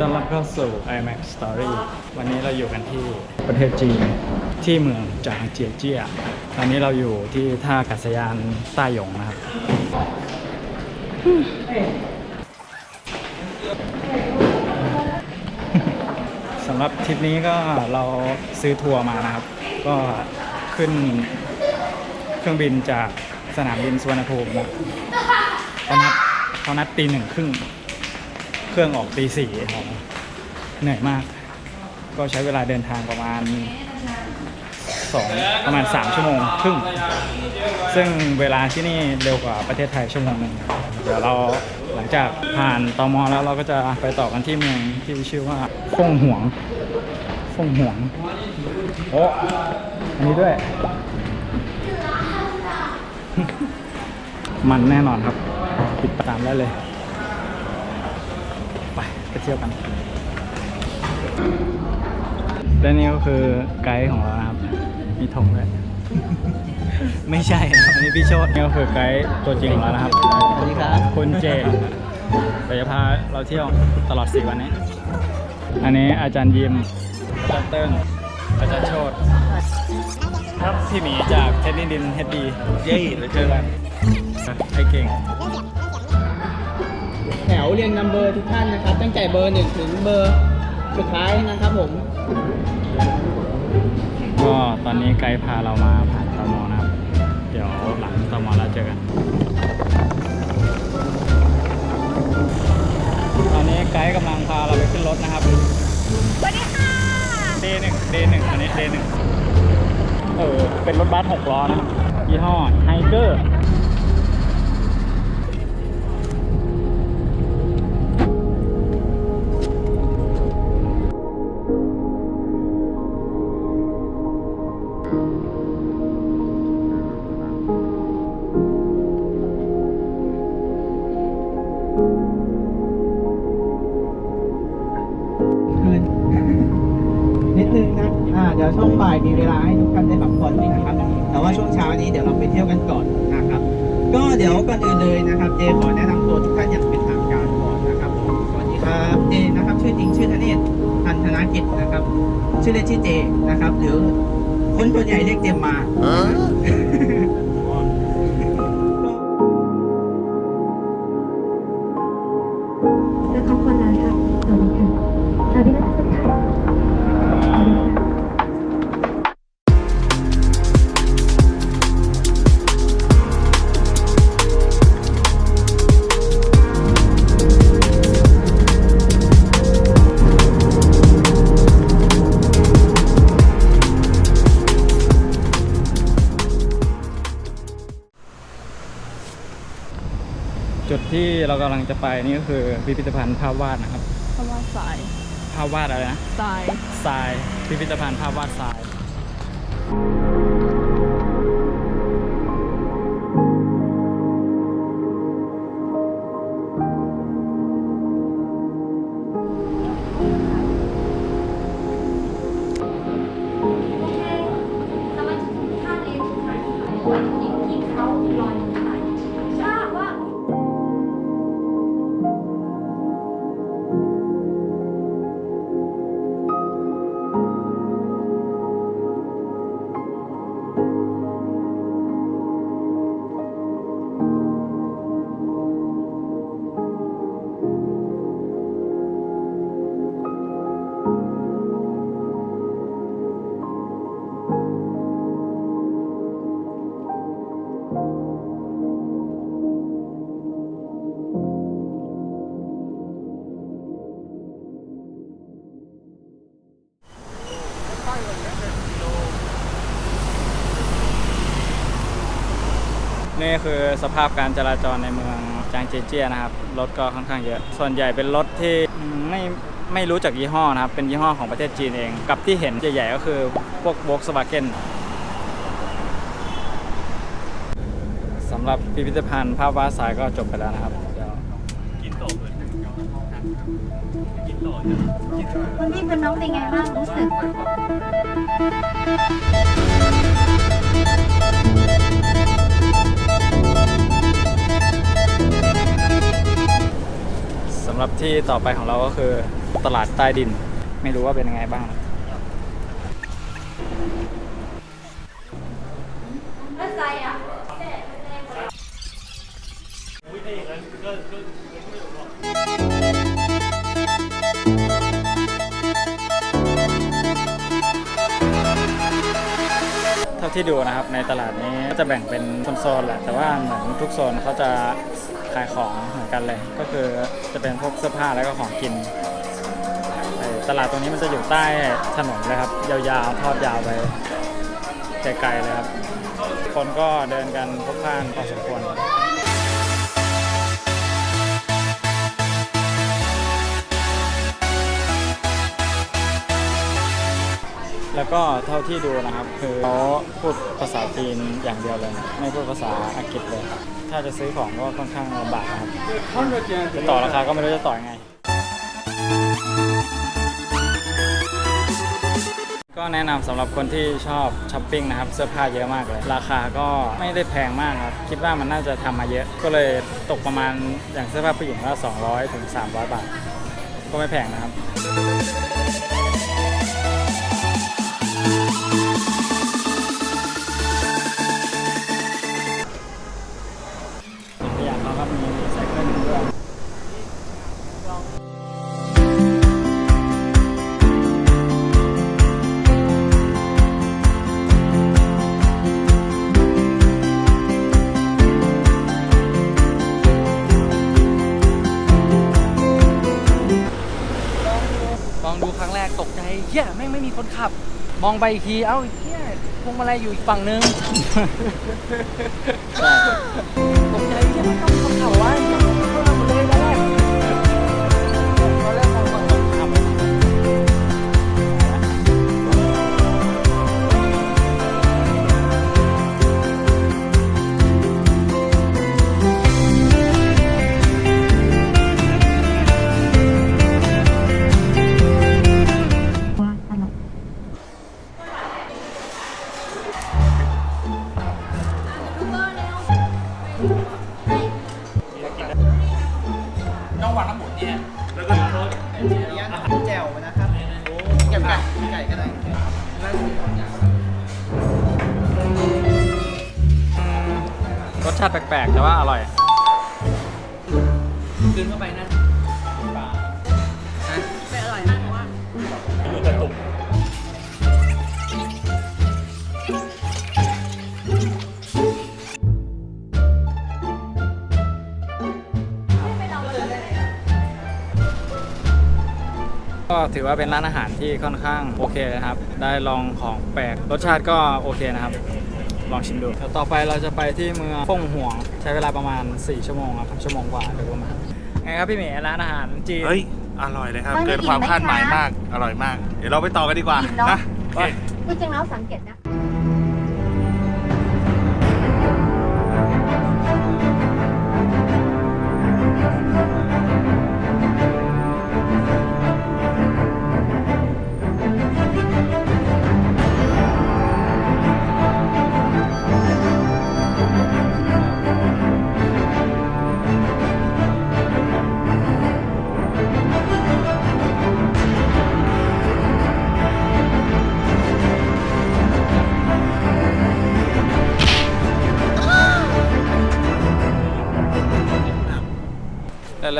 ต้อนรับเข้าสู่ IMAX Story วันนี้เราอยู่กันที่ประเทศจีนที่เมืองจางเจียเจี้ยตอนนี้เราอยู่ที่ท่าอากาศยานต้าหยงนะครับสำหรับทริปนี้ก็เราซื้อทัวร์มานะครับก็ขึ้นเครื่องบินจากสนามบินสุวรรณภูมิเขานัดตี 1:30เครื่องออกตี 4ครับเหนื่อยมากก็ใช้เวลาเดินทางประมาณ3 ชั่วโมงครึ่งซึ่งเวลาที่นี่เร็วกว่าประเทศไทยชั่วโมงหนึ่งเดี๋ยวเราหลังจากผ่านตม.แล้วเราก็จะไปต่อกันที่เมืองที่ชื่อว่าฟ่งหวงโอ้อันนี้ด้วย มันแน่นอนครับติดตามได้เลยไปเที่ยวกันและนี่ก็คือไกด์ของเรานะครับมีธงด้วย ไม่ใช่ครับอันนี้พี่โชตินี่ก็คือไกด์ตัวจริงของเรานะครับสวัสดีครับคุณเจเดี๋ยวจะพาเราเที่ยวตลอด4 วันนี้อันนี้อาจารย์ยิมอาจารย์เติ้งอาจารย์โชติครับพี่หมีจากเทนนิสดินเฮดดีเย้เราเจอกันไอเก่งแถวเรียงนัมเบอร์ทุกท่านนะครับตั้งแต่เบอร์1ถึงเบอร์สุดท้ายนะครับผมก็ตอนนี้ไกด์พาเรามาผ่านตม.นะครับเดี๋ยวหลังตม.เราเจอกันตอนนี้ไกด์กำลังพาเราไปขึ้นรถนะครับสวัสดีค่ะ D1 อันนี้ D1 เป็นรถบัส6 ล้อนะครับยี่ห้อไฮเกอร์นิดนึงนะเดี๋ยวช่วงบ่ายมีเวลาให้ทุกท่านได้พักผ่อนนะครับแต่ว่าช่วงเช้านี้เดี๋ยวเราไปเที่ยวกันก่อนนะครับก็เดี๋ยวก่อนอื่นเลยนะครับเจขอแนะนำตัวทุกท่านอย่างเป็นทางการก่อนนะครับสวัสดีครับเจนะครับชื่อจริงชื่อธเนศพันธนากิจนะครับชื่อเล่นชื่อเจนะครับหรือคนส่วนใหญ่เรียกเจมมาแล้วเขาคนนั้นค่ะสวัสดีค่ะสวัสดีค่ะจุดที่เรากำลังจะไปนี่ก็คือพิพิธภัณฑ์ภาพวาดนะครับภาพวาดทรายภาพวาดอะไรนะทรายพิพิธภัณฑ์ภาพวาดทรายนี่คือสภาพการจราจรในเมืองจางเจียเจี้ยนะครับรถก็ค่อนข้างเยอะส่วนใหญ่เป็นรถที่ไม่รู้จักยี่ห้อนะครับเป็นยี่ห้อของประเทศจีนเองกับที่เห็นใหญ่ๆก็คือพวก Volkswagen สำหรับพิพิธภัณฑ์ภาพวาดทรายก็จบไปแล้วนะครับเดี๋ยวกินโตเลยคุณพี่เป็นน้องเป็นไงบ้างรู้สึก สำหรับ ที่ต่อไปของเราก็คือตลาดใต้ดิน ไม่รู้ว่าเป็นยังไงบ้าง เท่าที่ดูนะครับในตลาดนี้ก็จะแบ่งเป็นโซนๆแหละแต่ว่าเหมือนทุกโซนเขาจะขายของเหมือนกันเลย ก็คือจะเป็นพวกเสื้อผ้าแล้วก็ของกินตลาดตรงนี้มันจะอยู่ใต้ถนนเลยครับยาวๆทอดยาวไปไกลๆเลยครับคนก็เดินกันพลุกพล่านพอสมควรแล้วก็เท่าที่ดูนะครับคือเขาพูดภาษาจีนอย่างเดียวเลยไม่พูดภาษาอังกฤษเลยถ้าจะซื้อของก็ค่อนข้างลำบากนะครับจะต่อราคาก็ไม่รู้จะต่อยังไงก็แนะนำสำหรับคนที่ชอบช้อปปิ้งนะครับเสื้อผ้าเยอะมากเลยราคาก็ไม่ได้แพงมากครับคิดว่ามันน่าจะทำมาเยอะก็เลยตกประมาณอย่างเสื้อผ้าผู้หญิงก็200 ถึง 300 บาทก็ไม่แพงนะครับตัวอย่างเขาก็มีรีไซเคิลด้วยลองดูครั้งแรกตกใจเฮียแม่งไม่มีคนขับ มองไปอีกทีเอ้าเฮียพวงมาลัยอยู่อีกฝั่งนึง ใช่ ตกใจเฮียมันต้องมีคนขับวะเข้ามาหมดเลยตอนแรกมองฝั่งคนขับว่าตลก ต้องวางน้ำหมุนเนี่ย แจ่วนะครับไก่ก็ได้ รสชาติแปลกๆแต่ว่าอร่อย คืนเข้าไปนั่น ก็ถือว่าเป็นร้านอาหารที่ค่อนข้างโอเคนะครับ ได้ลองของแปลก รสชาติก็โอเคนะครับ ลองชิมดูแล้วต่อไปเราจะไปที่เมืองฟ่งห่วง ใช้เวลาประมาณ4 ชั่วโมงครับชั่วโมงกว่าโดยประมาณไงครับพี่เมย์ร้านอาหารจีน เฮ้ย อร่อยเลยครับ ไม่ เกินความ อิ่มไหม คาดหมาย คะ มาก อร่อยมาก เดี๋ยวเราไปต่อกันดีกว่า อิ่มเนอะ นะโอเค จริงๆแล้วสังเกตนะ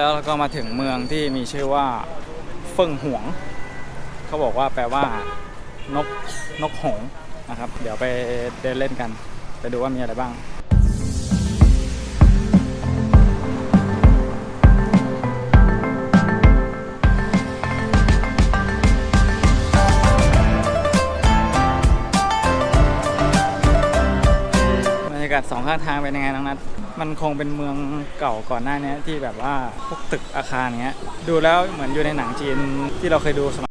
แล้วเราก็มาถึงเมืองที่มีชื่อว่าเฟิ่งหวง เขาบอกว่าแปลว่านกหงส์นะครับ เดี๋ยวไปเดินเล่นกัน ไปดูว่ามีอะไรบ้าง บรรยากาศสองข้างทางเป็นยังไงน้องนัทมันคงเป็นเมืองเก่าก่อนหน้านี้ที่แบบว่าพวกตึกอาคารเงี้ย ดูแล้วเหมือนอยู่ในหนังจีนที่เราเคยดูสมัย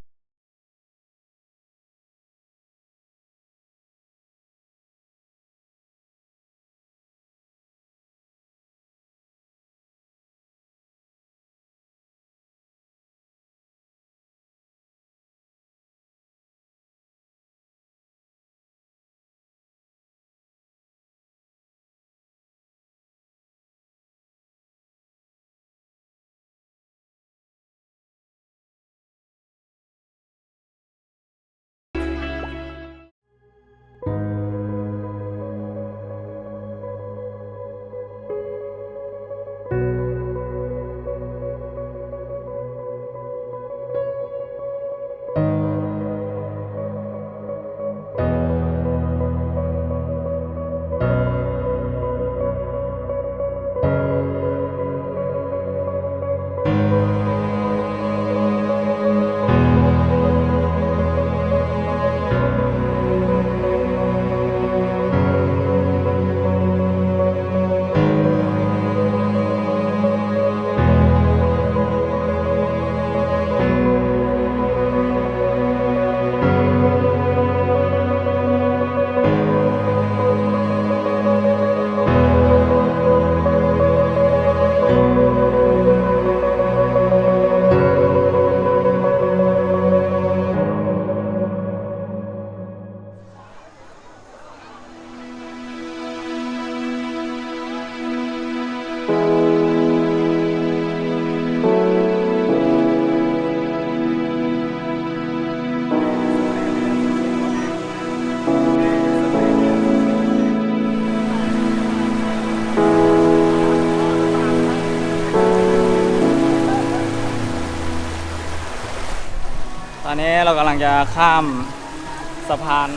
อนนี้เรากำลังจะข้ามสะพาน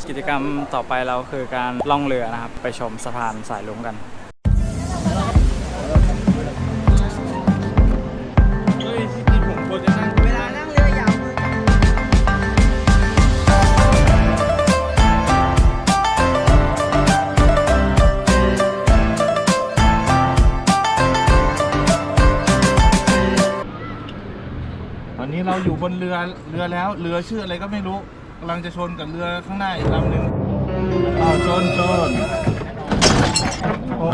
กิจกรรมต่อไปเราคือการล่องเรือนะครับ ไปชมสะพานสายลุงกัน เวลานั่งเรือยาวมือจับ ตอนนี้เราอยู่บนเรือแล้วเรือชื่ออะไรก็ไม่รู้กำลังจะชนกับเรือข้างหน้าอีกลำหนึ่งอ้าวชนโอ้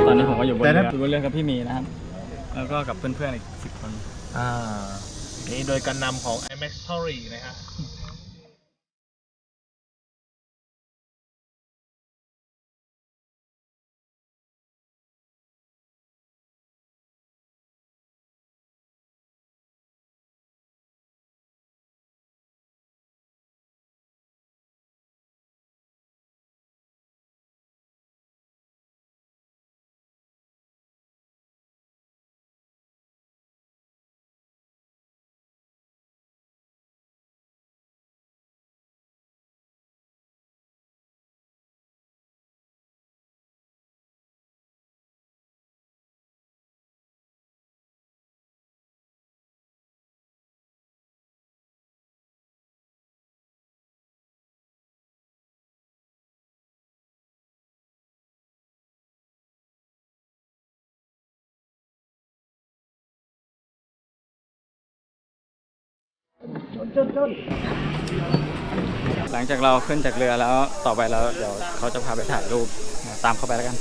ตอนนี้ผมก็อยู่บนเรือกับพี่มีนะครับ แล้วก็กับเพื่อนๆอีก10 คน นี่โดยการนำของ IMAX Story นะฮะหลังจากเราขึ้นจากเรือแล้วต่อไปแล้วเดี๋ยวเขาจะพาไปถ่ายรูปตามเข้าไปแล้วกัน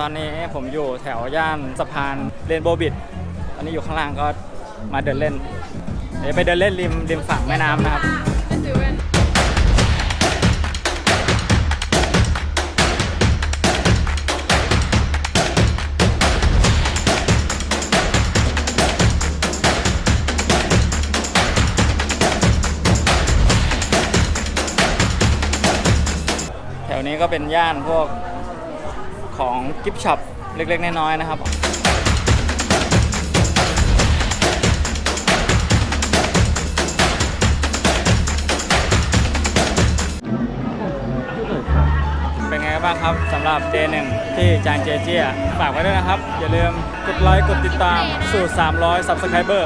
อนนี้ผมอยู่แถวย่านสะพานเรนโบว์บริดจ์ตอนนี้อยู่ข้างล่างก็มาเดินเล่นเดี๋ยวไปเดินเล่นริมฝั่งแม่น้ำนะครับแถวนี้ก็เป็นย่านพวกของกิฟต์ช็อปเล็กๆน้อยๆนะครับเป็นไงบ้างครับสำหรับ Day 1ที่จางเจเจียฝากไว้ด้วยนะครับ อย่าลืมกดไลค์กดติดตามสู่ 300 Subscriber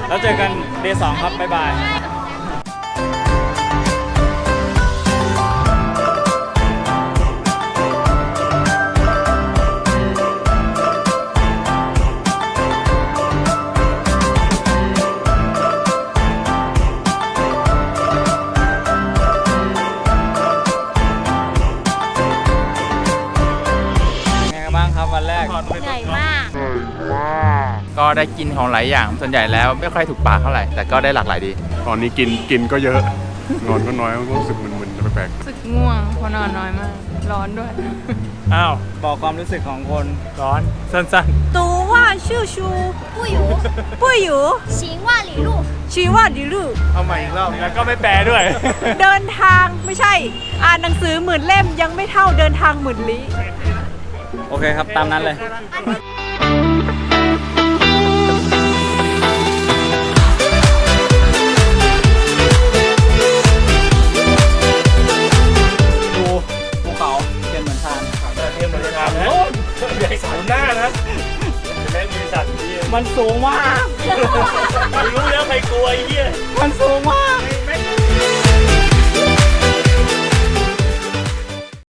แล้วเจอกัน Day 2 ครับ บ๊ายบายวันแรก ใหญ่มาก ก็ได้กินของหลายอย่างส่วนใหญ่แล้วไม่ค่อยถูกปากเท่าไหร่แต่ก็ได้หลากหลายดี ตอนนี้กินก็เยอะ นอนก็น้อยก็รู้สึกมึนๆแปลก รู้สึกง่วงเพราะนอนน้อยมาก ร้อนด้วย อ้าว บอกความรู้สึกของคนร้อนสั้น 读万事书，不อยู่ 不语行万里路ชีวาดิลู เอาใหม่อีกรอบ ๆ แล้วก็ไม่แปลด้วย เดินทางไม่ใช่ อ่านหนังสือหมื่นเล่มยังไม่เท่าเดินทางหมื่นลี้ โอเคครับ ตามนั้นเลย ดูภูเขาเทียนเหมือนทาน เทียมบริการนะใหญ่สูงหน้านะแม่งมีสัตว์ที่ มันสูงมาก รู้แล้วใครกลัวไอ้เหี้ย มันสูงมาก